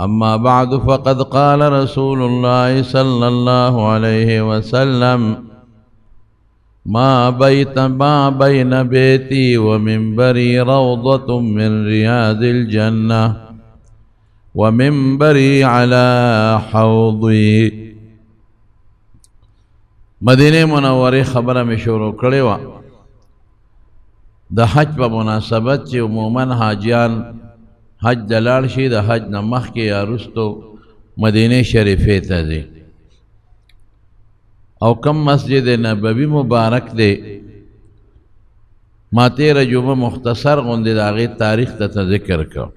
أما بعد فقد قال رسول الله صلى الله عليه وسلم ما بين بيتي ومنبري روضة من رياض الجنة ومنبري على حوضي. مدینه منوره خبره می شروع کړې وه د حج په مناسبت چې عموما حاجیان حج د لاړ شي د حج نه مخکې یا وروستو مدینه شریفې ته ځي او کم مسجد نبوي مبارک دی. ما تېره جمعه مختصر غوندې د هغې تاریخ ته ذکر کړ.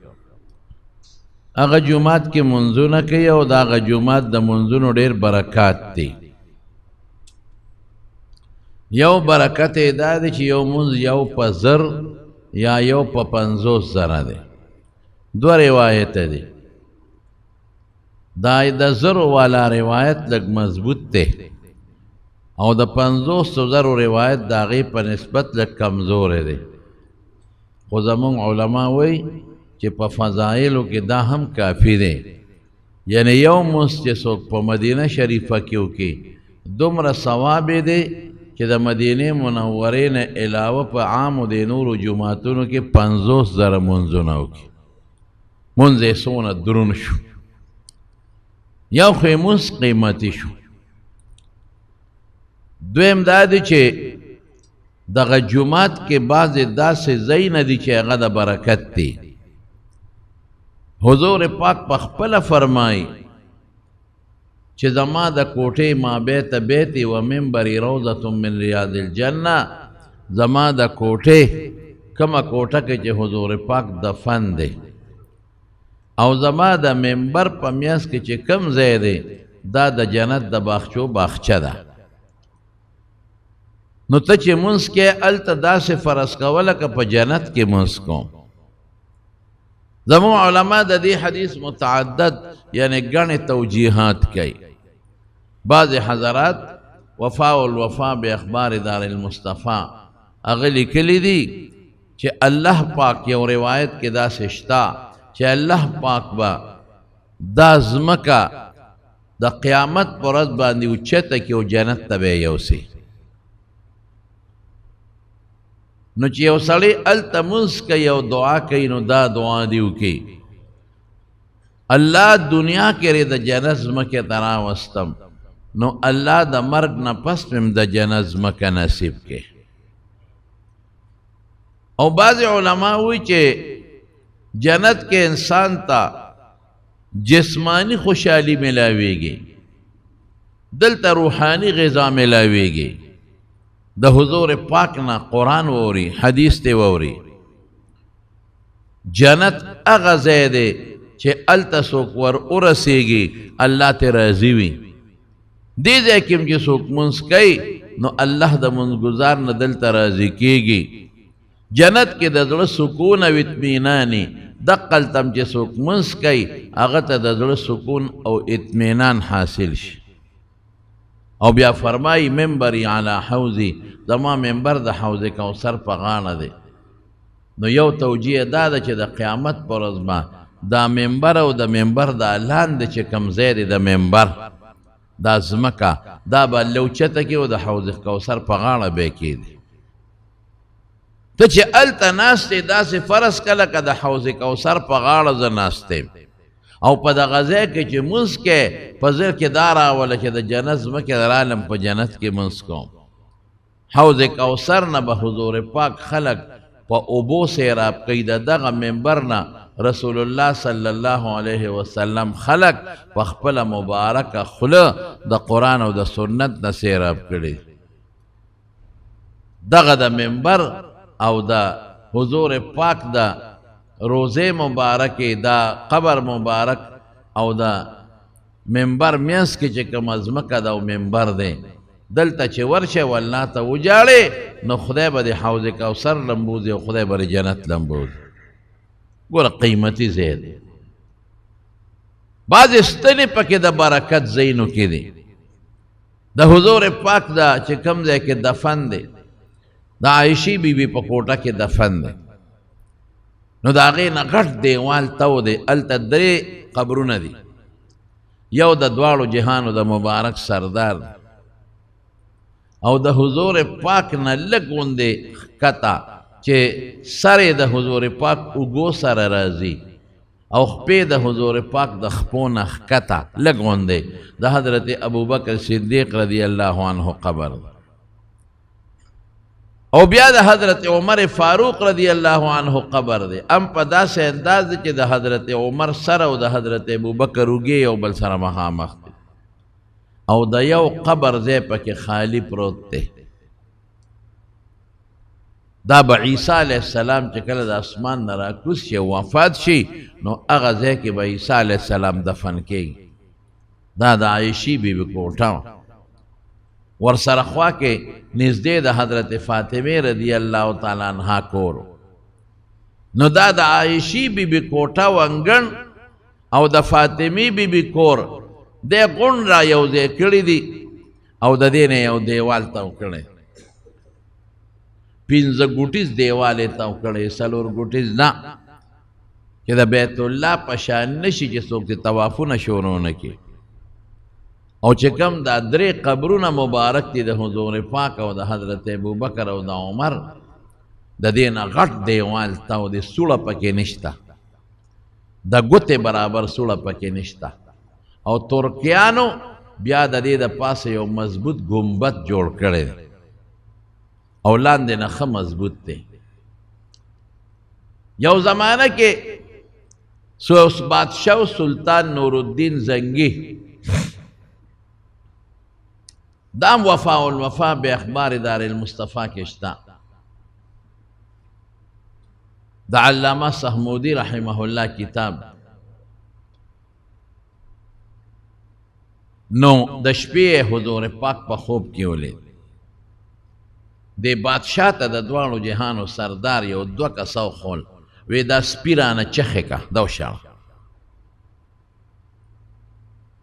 هغه جومات کې منځونه کوي او د هغه جومات د منځونو ډېر برکات دی. یو برکت یې دا دی چې یو منځ یو په 1000 یا یو په 50,000 دی. دو روایت دی. دا د 1000 والا روایت لږ مضبوط دی او د 50,000 روایت د هغې په نسبت لږ کمزوری دی. خو زمونږ علما وایي چې په فضایلو کې دا هم کافي دی. یعنی یو منځ چې څوک په مدینه شریفه کې وکړي دومره ثواب دی چې د مدینې منورې نه علاوه په عامو د نورو جوماتونو کې 50,000 منځونه وکړي. منځ یې څومره درون شو. یو خو یې منځ قیمتي شو. دویم دا دی چې دغه جومات کې بعضې داسې ځایونه دي چې هغه د برکت دی. حضور پاک په خپله فرمایي چې زما د کوټې ما بیت بیتي و منبري روضة من ریاض الجنه، زما د کوټې کومه کوټه کې چې حضور پاک دفن دی او زما د منبر په میاس کې چې کم ځای دی دا د جنت د باغچو باغچه ده. نو ته چې منځ کې هلته داسې فرض کوه لکه په جنت کې منځ کوم. زموږ علما د دې حدیث متعدد یعنی ګڼې توجیحات کوي. بعض حضرات وفاء الوفا باخبار دار المصطفى هغه لیکلي دي چې الله پاک یو روایت کې داسې شته چې الله پاک به دا ځمکه د قیامت په ورځ باندې اوچته کړي او جنت ته به یې یوسي. نو چې یو سړی هلته لمونځ کوي او دعا کوي نو دا دعا دې وکړي الله دنیا کې د جنت ځمکې ته راوستم نو الله د مرګ نه پس هم د جنت ځمکه نصیب کړي. او بعض علما وایي چې جنت کې انسان ته جسمانی خوشحالي ملاویږي، دلته روحانی غذا ملاویږي. د حضور پاک نه قرآن ووري، حدیث ته ووري. جنت هغه ځای دی چې هلته څوک ور ورسېږي الله ته راضي وي. دې ځای کې چې څوک منځ کوي نو الله د منځګزار نه دلته راضي کېږي. جنت کې د زړه سکون او اطمیناني دقه هلته چې څوک منځ کوي هغه ته د زړه سکون او اطمینان حاصل شي. او بیا فرمایي منبري علی حوضي، زما منبر د حوض کوثر په غاړه دی. نو یو توجیه دا ده چې د قیامت پر ورځ به دا منبر او د منبر دا لاندې چې کوم ځای دی د منبر دا ځمکه دا به لوچته کې او د حوض کوثر په غاړه به یې کېږي. ته چې هلته ناست یې داسې فرض کړه لکه د حوض کوثر په غاړه زه ناست یم او په دغه ځای کې چې منځ کې په ذهن کې دا راوله چې د جنت ځمکې رالم په جنت کې منځ کوم. حوض کوثر نه به حضور پاک خلق په اوبو سیراب کوي. د دغه منبر نه رسول الله صلی الله علیه وسلم خلق په خپله مبارکه خوله د قرآن او د سنت نه سیراب کړي. دغه د منبر او د حضور پاک د روزه مبارکه دا قبر مبارک او دا منبر میانس کې چې کومه ځمکه ده او منبر دی دلته چې ورشه والله ته وجاړې نو خدای به د حوض کوثر لمبوزي او خدای به د جنت لمبوزي. ګوره قیمتي ځای دی. بعضې ستنې پکې د برکت ځایونو کې دي. د حضور پاک دا چې کوم ځای کې دفن دی د عایشې بیبي په کوټه کې دفن دی. نو د هغې نه غټ دیوال تو دی. هلته 3 قبرونه دي یو د دواړو جهانو د مبارک سردار او د حضور پاک نه لږ غوندې ښکته چې سر یې د حضور پاک اوږو سره راځي او خپې د حضور پاک د خپو نه ښکته لږ غوندې د حضرت ابوبکر صدیق رضی الله عنه قبر او بیا د حضرت عمر فاروق رضی الله عنه قبر دی ام په داسې انداز دی چې د حضرت عمر سره او د حضرت ابوبکر اوږې یو بل سره مخامخ دی او د یو قبر ځای پکې خالی پروت دی دا به عیسی علیه السلام چې کله د اسمان نه راکوز شي وفات شي نو هغه ځای کې به عیسی علیه السلام دفن کیږي دا د عایشې بیبي کوټه ورسره خوا کې نږدې د حضرت فاطمه رضی الله تعالی عنها کور نو دا د عایشې بیبي کوټه وانګن او د فاطمه بیبي کور د غون را یو ځای کړی دي او د دې نه یو دیوال تاو کړی پنځه ګوټیز دیوال یې تاو کړی څلور ګوټیز نه چې د بیت الله په شان نشي چې څوک دې طوافونه شروع نه کړي او چې کوم دا درې قبرونه مبارک دي د حضور پاک او د حضرت ابوبکر او د عمر د دې نه غټ دیوال تاو دی سوړه پکې نشته د ګوتې برابر سوړه پکې نشته او ترکیانو بیا د دې د پاسه یو مضبوط ګمبد جوړ کړی دی او لاندې نه ښه مضبوط دی یو زمانه کې بادشاه سلطان نورالدین زنگی دام وفا الوفا به اخبار دار المصطفى کې شته د علامه صحمودی رحمه الله کتاب نو د شپې حضور پاک په خوب کې ولید د بادشاہ ته د دواړو جهانو سردار یو دوه کسو خول وی دا سپیرانه چخې کا دا وشاړه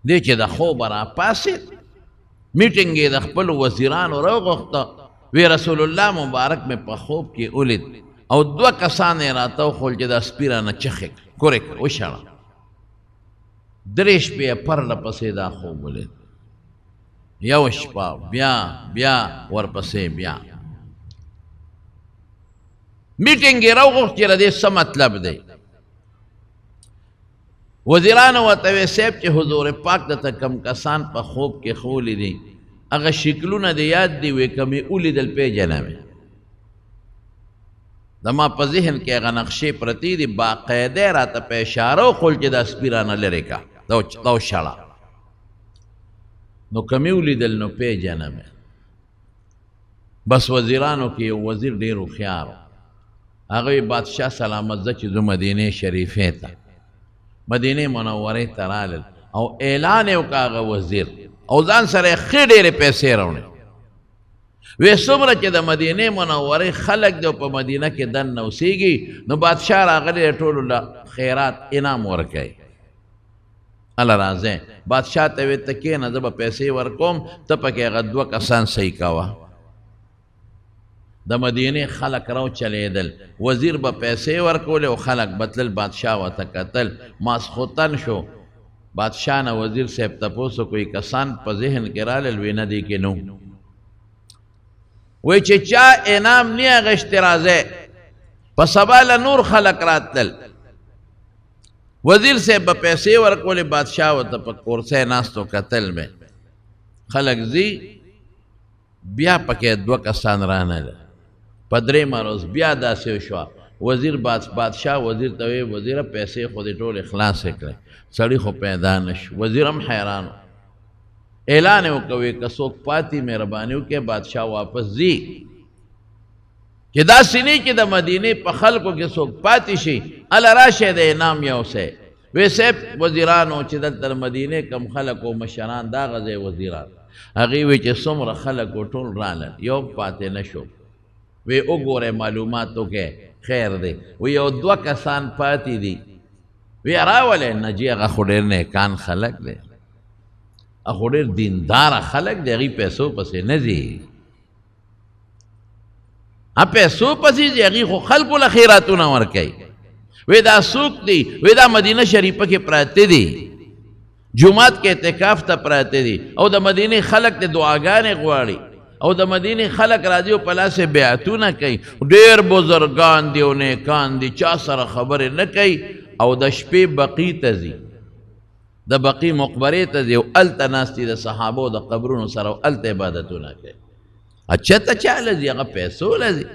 دی چې د خوب را پاسید میټینګ یې د خپل وزیرانو راوغوښته وی رسول الله مبارک مې په خوب کې ولید او دوه کسان یې راته وښول چې دا سپیرانه چخې کورې وشاړه درې شپې پرله پسې دا خوب ولید یو شپه بیا ورپسې بیا میټینګ یې راوغوښت چې د دې څه مطلب دی وزیرانو ورته وی صاحب چې حضور پاک درته کم کسان په خوب کې ښوولي دي هغه شکلونه دې یاد دي وی که مې ولیدل پیژنه مې زما په ذهن کې هغه نقشې پرتې دي باقاعده راته په اشاره وښول چې دا سپیرانه لرې کا دا وشاړه نو که مې ولیدل نو پیژنه مې بس وزیرانو کې یو وزیر ډېر هوښیار هغه بادشاه سلامت زه چې ځو مدینې شریفې ته مدینه منورې ته رالل او اعلان یې وکړ هغه وزیر او ځان سره یې ښې ډېرې پیسې راوړې وی څومره چې د مدینې منورې خلک دی او په مدینه کې دننه اوسېږي نو بادشاه راغلی ټولو له خیرات انعام ورکوي هله راځئ بادشاه ته وی ته کښېنه زه به پیسې ورکوم ته پکې هغه دوه کسان صحیح کوه د مدینې خلک راوچلېدل وزیر به پیسې ورکولې او خلک به تلل بادشاه ورته کتل ماسخوتن شو بادشاه نه وزیر صاحب تپوس کوئی کسان په ذهن کې رالل وی نه دی کې نو وی چې چا انعام نه اخیستی راځئ په سبا له نور خلک راتلل وزیر صاحب به پیسې ورکولې بادشاه ورته په کورسۍ ناستو کتل مې خلک ځي بیا پکې دوه کسان رانهله په درېیمه ورځ بیا داسې وشوه وزیر بادشاه وزیر ته وی وزیره پیسې خو دې ټولې خلاصې کړې سړي خو پیدا نه شو وزیر هم حیران اعلان یې وکوي که څوک پاتې مهرباني وکړي بادشاه واپس ځي چې داسې نه چې د مدینې په خلکو کې څوک پاتې شي هله راشئ د انعام یوسئ وی صاحب وزیرانو چې دلته د مدینې کم خلک و مشران دا غځئ وزیران هغې وی چې څومره خلک و ټول رالل یو پاتې نه شو وی وګورئ معلومات وکړئ خیر دی وی یو دوه کسان پاتې دي وی راولئ نه جي هغه خو ډېر نیکان خلک دی هغه ډېر دینداره خلک دی هغې پیسو پسې نه ځي پیسو پسې ځي هغې خو خلکو له خیراتونه ورکوي وی دا سوک دی وی دا مدینه شریفه کې پراته دی جمعات کې اعتکاف ته پراته دی او د مدینه خلق ته دعاګانې غواړي او د مدینه خلق راځي او په لاس بیعتونه کوي ډېر بزرګان دي او نیکان دي چا سره خبرې نه کوي او د شپې بقی ته ځي د بقی مقبرې ته ځي او هلته ناست دي د صحابو د قبرونو سره او هلته عبادتونه کوي چېرته چاله ځي هغه پیسو له ځي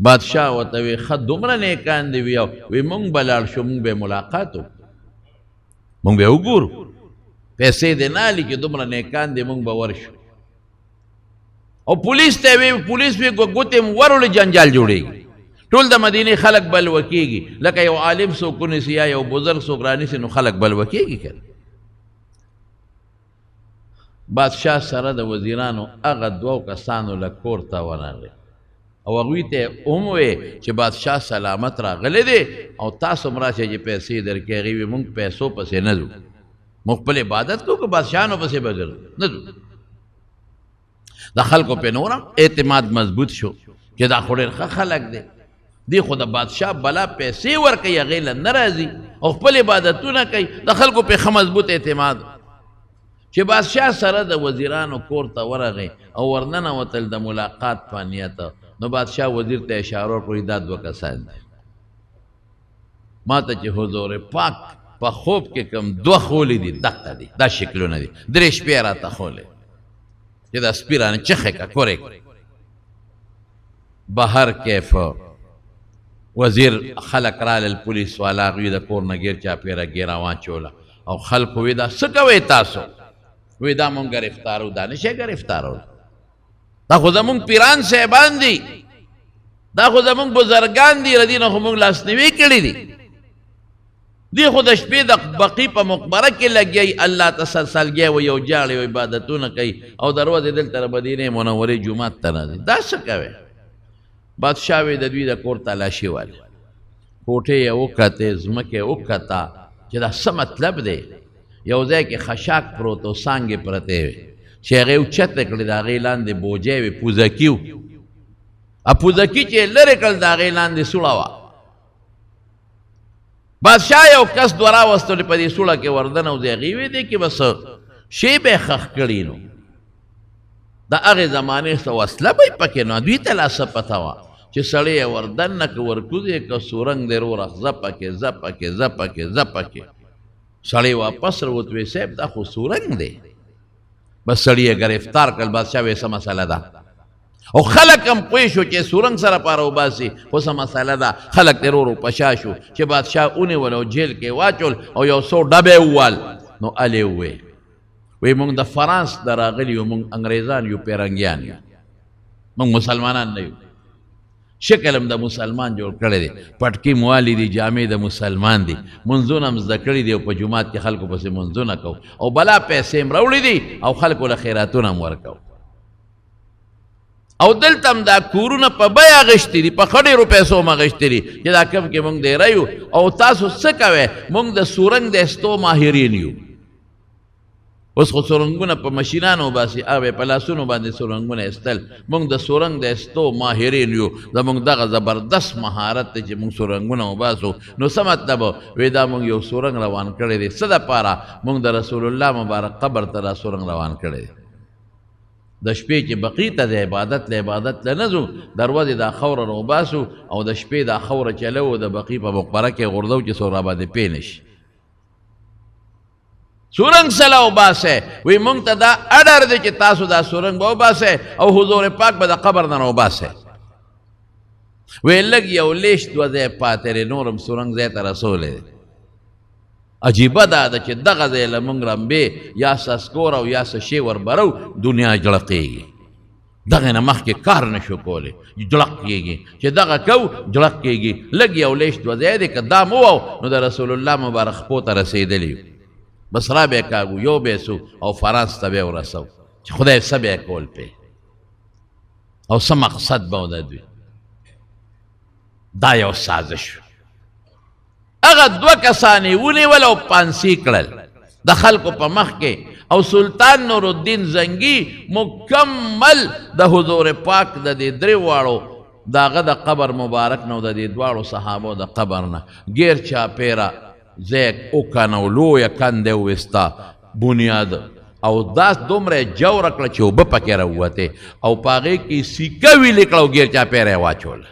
بادشاہ ورته وی ښه دومره نیکان دي وی مونږ به لاړ شو مونږ به ملاقات وکړو مونږ به وګورو پیسې دې نه هلي چې دومره نیکان دي مونږ به ورشو او پولیس ته وی پولیس وی ګوتې ورولې جنجال جوړېږي ټول د مدینې خلک بلوه کېږي لکه یو عالم څوک ونیسي یا یو بزرګ څوک رانیسي نو خلک بلوه کېږي که بادشاه سره د وزیرانو هغه دوو کسانو له کور ته ورغی او هغوی ته هم وی چې بادشاه سلامت راغلی دی او تاسو هم راشئ چې پیسې درکړي هغې وي مونږ پیسو پسې نه ځو مونږ خپل عبادت کوو که بادشاهانو پسې به ګرځو نه ځو د خلکو پې نور هم اعتماد مضبوط شو چې دا خو ډېر ښه خلک دی دی خو د بادشاه بلا پیسې ورکوي هغې له نه راځي او خپل عبادتونه کوي د خلکو پې ښه مضبوط اعتماد چې بادشاه سره د وزیرانو کور ته ورغی او ورننوتل د ملاقات په نیت نو بادشاه وزیر ته اشاره وکړي دا دوه کسان دي ما ته چې حضور پاک په خوب کې کوم دوه خولی دي دقه دي دا شکلونه دي درې شپې راته خولی چې دا سپي رانه چخې که کورې بهر کیف وزیر خلق رالل پولیس والا هغوی د کور نه ګیر چاپېره ګیره واچوله او خلکو وی دا څه کوئ تاسو وی دا مونږ گرفتارو دا نشئ گرفتارو دا خو زمونږ پیران صاحبان دي دا خو زمونږ بزرګان دي ردي نه خو مونږ لاسنیوي کړي دي دی خو د شپې د بقي په مقبره کې لګیایي الله تسلسلګی و یو جاړې و عبادتونه کوي او دروازې دلته د مدینې منورې جومات ته راځي دا څه کوي بادشاه وی د دوی د کور تلاشي والی کوټې یې وکتې ځمکې یې وکته چې دا څه مطلب دی یو ځای کې خشاک پروت و څانګې پرتې وې چې هغې اوچته کړې د هغې لاندې بوجۍ وې پوزکي و پوزکي چې یې لرې کړل د هغې لاندې سوړه وه بادشاه یو کس دوه راوستلې په دې سوړه کې وردنوځي هغې وې دی کې بس شی به یې ښخ کړي نو د هغې زمانې څه وسله به یې پکې نو دوی ته لا څه پته وه چې سړی یې وردننه که ورکوز یې که سورنګ دی روره ځه پکې ځه پکې ځه پکې ځه پکې سړی واپس راوت وی صاحب دا خو سورنګ دی بس سړی یې گرفتار کړل بادشاه وی څه مسله ده او خلک هم پوه شو چې سورنګ سره پاره وباسي خو څه مسله ده خلک ترې ورو پشا شو چې بادشاه ونیول او جیل کې واچول او یو څو ډبې ووال نو هلې ووی وی مونږ د فرانس د راغلي یو مونږ انګریزان یو پیرنګیان یو مونږ مسلمانان نه یو شکل هم د مسلمان جوړ کړی دی پټکي موالي دي جامې د مسلمان دي منځونه هم زده کړي دي او په جومات کې خلکو پسې منځونه کوو او بلا پیسې هم راوړي دي او خلکو له خیراتونه هم ورکوو او دلته هم دا کورونه په بیه اخیستي دي په ښه ډېرو پیسو هم اخیستي دي چې دا کوم کې مونږ ډېره یو او تاسو څه کوئ مونږ د سورنګ د ایستو ماهرین یو اوس خو سورنګونه په مشینانو باسي هغه په لاسونو باندې سورنګونه ایستل مونږ د سورنګ د ایستو ماهرین یو زمونږ دغه زبردست مهارت دی چې مونږ سورنګونه وباسو نو څه مطلب وی دا مونږ یو سورنګ روان کړی دی څه دپاره مونږ د رسول الله مبارک قبر ته دا سورنګ روان کړی دی د شپې چې بقي ته د عبادت له عبادت له نه ځو دروازې دا خوره راوباسو او د شپې دا خوره چلو د بقي په مقبره کې غورځو چې څو راباندې پې نه شي سورنګ سله وباسئ وی مونږ ته دا اډر دی چې تاسو دا سورنګ به وباسئ او حضور پاک به د قبر نه راوباسئ وی لږ یو لیش دوه ځای پاتې دی نور هم سورنګ ځای ته رسولی دی عجیبه دا ده چې دغه ځای له مونږ رمبې یا سسکور او یا څه شی وربرو دنیا جړقېږي دغه نه مخکې کار نه شو کولی جړق کېږي چې دغه کو جړق کېږي لږ یو لیش دوه ځای دی که دا مو نو د رسول الله مبارک خپو ته رسېدلي بس را به کاغو یو بیسو او فرانس ته به ورسو چې خدای څه به کول پې او څه مقصد به د دوی دا یو سازش هغه دوه کسان یې ونیول او پانسي کړل د خلکو په مخ کې او سلطان نورالدین زنګي مکمل د حضور پاک د دې درې واړو داغه د قبر مبارک نو د دې دواړو صحابو د قبر نه غیر چاپیره زیک اوکنو لویه کنده وستا بنیاد او داس دومره جوړه کړه چې اوبه پکې راووتې او په هغې کې سیکه ویلې کړه او ګیر چاپیره یې واچوله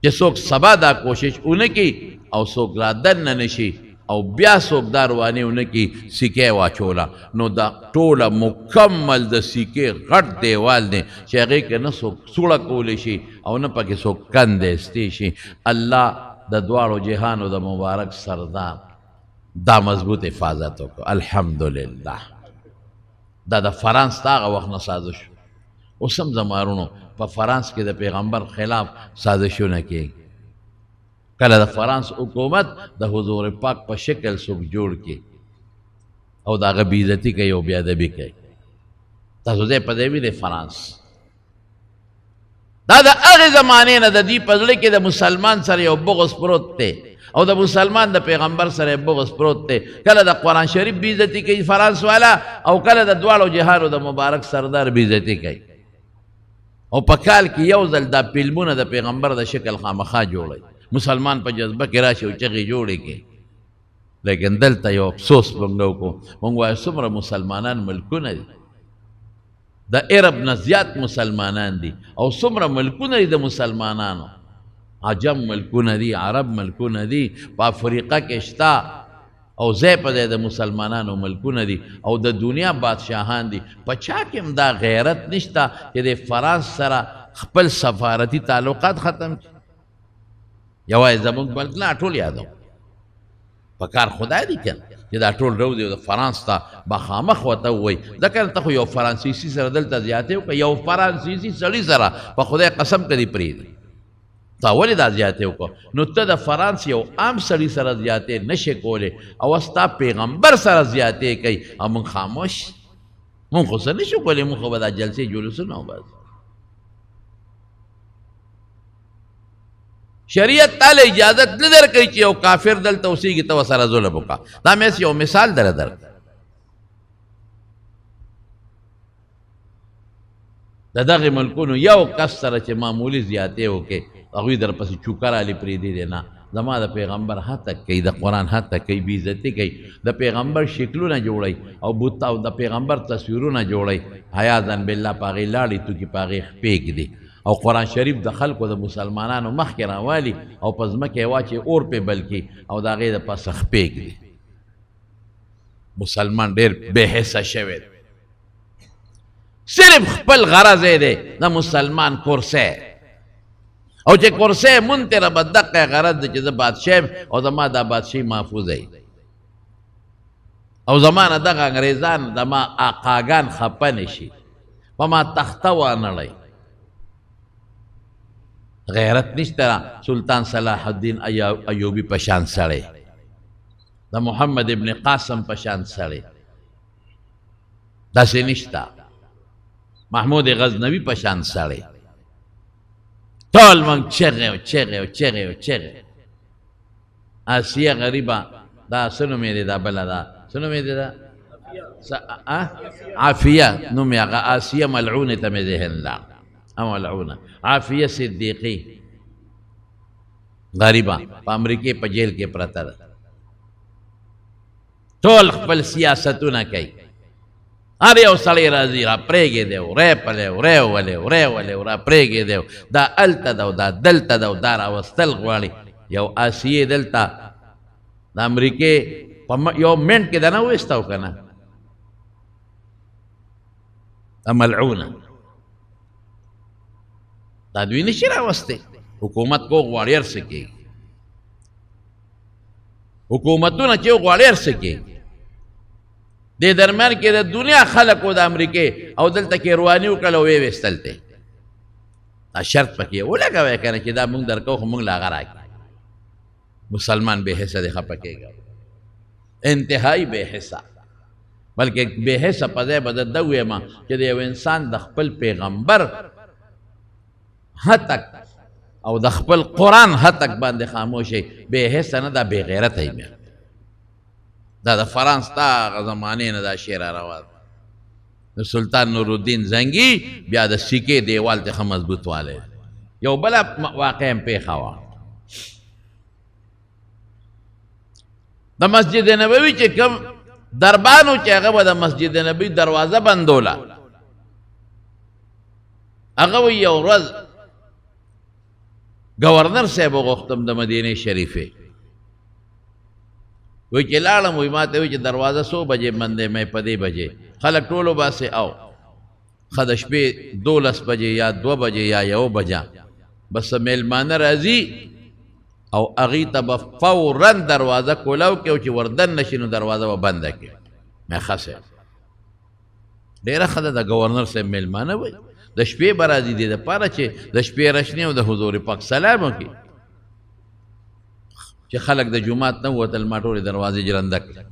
چې څوک سبا دا کوشش ونه کړي او څوک را دننه نه شي او بیا څوک دا روانې ونه کړي سیکه یې واچوله نو دا ټوله مکمل د سیکې غټ دیوال دی چې هغې کې نه څوک سوړه کولی شي او نه پکې څوک کندې استی شي الله د دواړو جهانو د مبارک سردار دا مضبوط حفاظت وکړو الحمدلله دا د فرانس د هغه وخت نه سازش اوس هم زمارونو په فرانس کې د پیغمبر خلاف سازشونه کېږي کله د فرانس حکومت د حضور پاک په شکل څوک جوړ کړي او د هغه بېعزتي کوي او بېادبي کوي تاسو ځای په دی وینئ فرانس دا د هغې زمانې نه د دوی په زړه کې د مسلمان سره یو بغض پروت دی او د مسلمان د پیغمبر سره بغض پروت دی کله د قرآن شریف بېعزتي کوي فرانس والا او کله د دواړو جهانو د مبارک سردار بېعزتي کوي او په کال کې یو ځل دا فلمونه د پیغمبر د شکل خامخا جوړوي مسلمان په جذبه کې راشي او چغې جوړې کړي لیکن دلته یو افسوس موږ وکړو موږ وایو څومره مسلمانان ملکونه دي د عرب نه زیات مسلمانان دي او څومره ملکونه دي د مسلمانانو عجم ملکونه دي عرب ملکونه دي په افریقا کې شته او ځای په ځای د مسلمانانو ملکونه دي او د دنیا بادشاهان دي په چا کې هم دا غیرت نشته چې د فرانس سره خپل سفارتي تعلقات ختم کړي یوازې زموږ بلک نه ټول یادو په کار خدای دی کنه چې دا ټول رو دی د فرانس ته مخامخ ورته ووایي ځکه ته خو یو فرانسیسي سره دلته زیاتې وکړه یو فرانسیسي سړي سره په خدای قسم که دې پرېږدي تا ولې دا زیاتې وکړه نو ته د فرانس یو عام سړي سره زیاتې نشې کولی او ستا پیغمبر سره زیاتې کوي او موږ خاموش موږ خو څه نشو کولی موږ خو به دا جلسې جلوسونه وباسو شریعت تعالی اجازت نه درکوي چې یو کافر دلته اوسېږي ته ورسره ظلم وکړه دا مې یو مثال درکړ د دغې ملکونو یو کس سره چې معمولي زیاتې وکړې هغوی در پسې چوکه رالې پرېږدي دی نه زما د پیغمبر هتک کوي د قرآن هتک کوي بېعزتي کوي د پیغمبر شکلونه جوړوي او بوت او د پیغمبر تصویرونه جوړوي حیاذا بالله په هغې لاړې توکي په هغې خپې ږدي او قرآن شریف د خلکو د مسلمانانو مخکې راوالي او په ځمکه یې واچي اور پې بل کړي او د هغې د پاسه خپې ږدي مسلمان ډېر بېحسه شوی دی صرف خپل غرض یې دی د مسلمان کرسی او چې کرسی یې مونږ تېره به دقه غرض دی چې زه بادشاه یم او زما دا بادشاهي محفوظه وي او زما نه دغه انګریزان زما آقاګان خفه نه شي په ما تخته وانړئ غیرت نشته سلطان صلاح الدین ایوبی پشان سړی د محمد ابن قاسم پشان سړی داسې نشته محمود غزنوي پشان سړی ټول موږ چغې او چغې او چغې او چغې آسیه غریبه دا څه نوم یې دی دا بله ده څه نوم یې دی دا عافیه نوم یې هغه آسیه ملعونې ته مې ذهن لاړ ملعونه عافیه صدیقی غریبه په امریکې په جیل کې پرته ده ټول خپل سیاستونه کوي هر یو سړی راځي را پرېږې دی ری پلی ری ولې ری ولې را پرېږې دی دا هلته ده او دا دلته ده او دا راوستل غواړي یو آسیې دلته د امریکې په یو منټ کې دنه وویسته که نه ملعونه دا دوی نشي راوستی حکومت کو غواړي هر څه کېږي حکومتونه چې غواړي هر څه کېږي دې درمیان کې د دنیا خلکو د امریکې او دلته کې رواني وکړل او ویې ویستل ته دا شرط پکې ولګوی که نه چې دا مونږ درکو خو مونږ له هغه راکړي مسلمان بې حسه دی خفه کېږي انتهایي بې حسه بلکې بې حسه په ځای به ده ویم چې د یو انسان د خپل پیغمبر هتک او د خپل قرآن هتک باندې خاموشي بې حسه نه دا بې غیرته یې دا د فرانس تا هغه زمانې نه دا شعر روا سلطان نور الدین زنگی بیا د سکې دیوال ته مضبوط واله یو بل واقع پیښه وا د مسجد نبوي چې کوم دربانو چې هغه د مسجد نبوي دروازه بندوله هغه یو ورځ گورنر صاحب غوښتم د مدینه شریفه وی چې لاړم وی ما ته وی چې دروازه 100 بجې بندې مې په دې بجې خلک ټولو باسې او ښه د شپې 12 بجې یا 2 بجې یا 1 بجه بس میلمانه راځي او هغې ته به فورا دروازه کولاو کې او چې وردن نشي نو دروازه به بنده کړي مې ښه صاحب ډېره ښه ده د ګورنر صاحب میلمانه وی د شپې به راځي دې دپاره چې د شپې رشنې او د حضور پاک سلام وکړي چې خلک د جومات نه ووتل ما ټولې دروازې جرنده کړي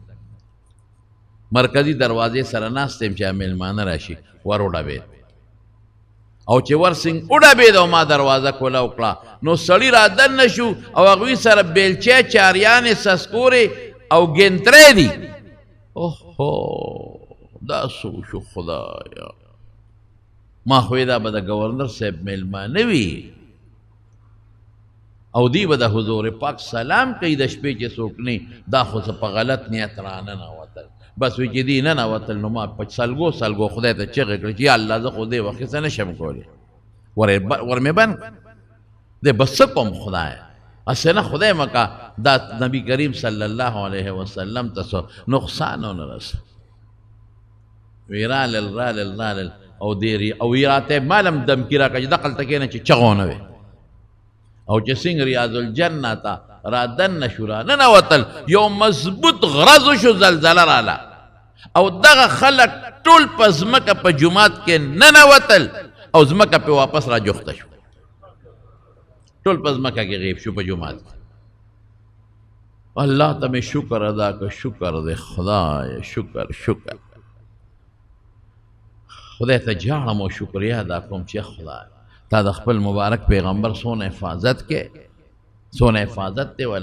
مرکزي دروازې سره ناست یم چې میلمانه راشي ور وډبېد او چې ورسنګ وډبېد او ما دروازه کوله وکړه نو سړي را دننه شو او هغوی سره بیلچې چاریانې سسکورې او ګنترې دي اوهو دا څه وشو خدایا ما خو دا به د ګورنر صاحب میلمانه وي او دی به د حضور پاک سلام کوي د شپې چې څوک نه دا خو څه په غلط نیت راننوتل بس وی چې دی ننوتل نو ما په سلګو خدای ته چغې کړې چې یا الله زه خو دې وخت څه نشم کولی ور مې بند دی بس څه کوم خدای اسې نه خدای مکا دا نبی کریم صلی الله علیه وسلم ته څه نقصان ونه رسه وی رالل او دیری او یراته مالم دم کی را کړه دقل تکې نه چې چغونه وي او چې څنګه ریاض الجنه ته را دن شورا نه وتل یو مضبوط غرض شو زلزله رااله او دغه خلک ټول په ځمکه په جومات کې نه وتل او ځمکه په واپس را جوخته شو ټول په ځمکه کې غیب شو په جومات الله ته مې شکر ادا کړ شکر دې خدای شکر خدای ته جاړم او شکریا ادا کوم چې خدای تا د خپل مبارک پیغمبر سونه حفاظت کې سونه حفاظت دی